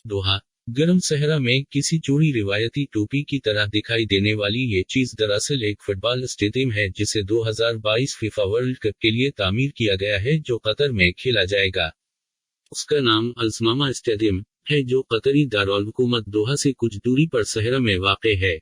दोहा। गर्म सहरा में किसी चौड़ी रिवायती टोपी की तरह दिखाई देने वाली ये चीज दरअसल एक फुटबॉल स्टेडियम है जिसे 2022 फीफा वर्ल्ड कप के लिए तामीर किया गया है जो कतर में खेला जाएगा। उसका नाम अल्समामा स्टेडियम है जो कतरी दारुल हुकूमत दोहा से कुछ दूरी पर सहरा में वाक़े है।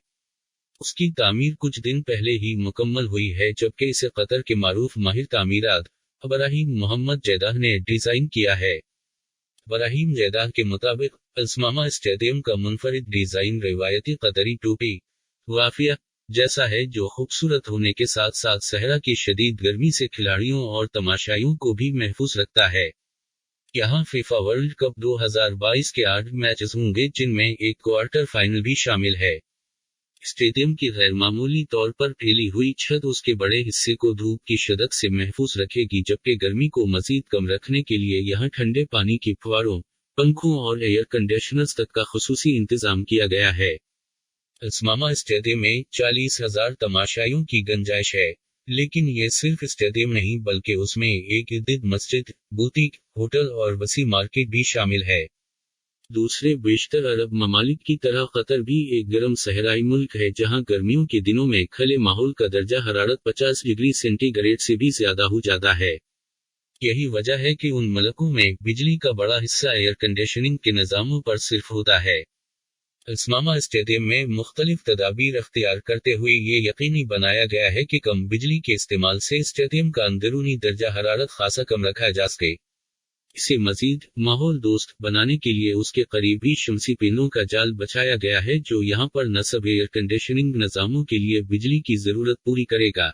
उसकी तामीर कुछ दिन पहले ही मुकम्मल हुई है जबकि इसे कतर के मारूफ माहिर तामीरात इब्राहिम मोहम्मद जैदाह ने डिजाइन किया है। इब्राहिम जैदाह के मुताबिक अल्समामा स्टेडियम का मुनफरिद डिजाइन रिवायती कतरी टोपी वाफिया जैसा है जो खूबसूरत होने के साथ साथ सहरा की शदीद गर्मी से खिलाड़ियों और तमाशाइयों को भी महफूज रखता है। यहाँ फीफा वर्ल्ड कप 2022 के 8 मैचेस होंगे जिनमें एक क्वार्टर फाइनल भी शामिल है। स्टेडियम की गैरमामूली तौर पर फैली हुई छत उसके बड़े हिस्से को धूप की शिद्दत से महफूज रखेगी जबकि गर्मी को मजीद कम रखने के लिए यहाँ ठंडे पानी की फुहारों, पंखों और एयर कंडीशनर्स तक का खुसूसी इंतजाम किया गया है। अल्समामा स्टेडियम में 40,000 तमाशाइयों की गुंजाइश है, लेकिन ये सिर्फ स्टेडियम नहीं बल्कि उसमें एक इर्द मस्जिद, बुटीक, होटल और वसी मार्केट भी शामिल है। दूसरे बेशतर अरब ममालिक की तरह कतर भी एक गर्म सहराई मुल्क है जहां गर्मियों के दिनों में खुले माहौल का दर्जा हरारत 50 डिग्री सेंटीग्रेड से भी ज्यादा हो जाता है। यही वजह है कि उन मुल्कों में बिजली का बड़ा हिस्सा एयर कंडीशनिंग के निज़ामों पर सिर्फ होता है। अल्समामा स्टेडियम में मुख्तलिफ तदाबीर अख्तियार करते हुए ये यकीनी बनाया गया है कि कम बिजली के इस्तेमाल से स्टेडियम का अंदरूनी दर्जा हरारत खासा कम रखा जा सके। इसे मजीद माहौल दोस्त बनाने के लिए उसके करीब ही शमसी पेनों का जाल बिछाया गया है जो यहाँ पर नस्ब एयर कंडीशनिंग निज़ामों के लिए बिजली की ज़रूरत पूरी करेगा।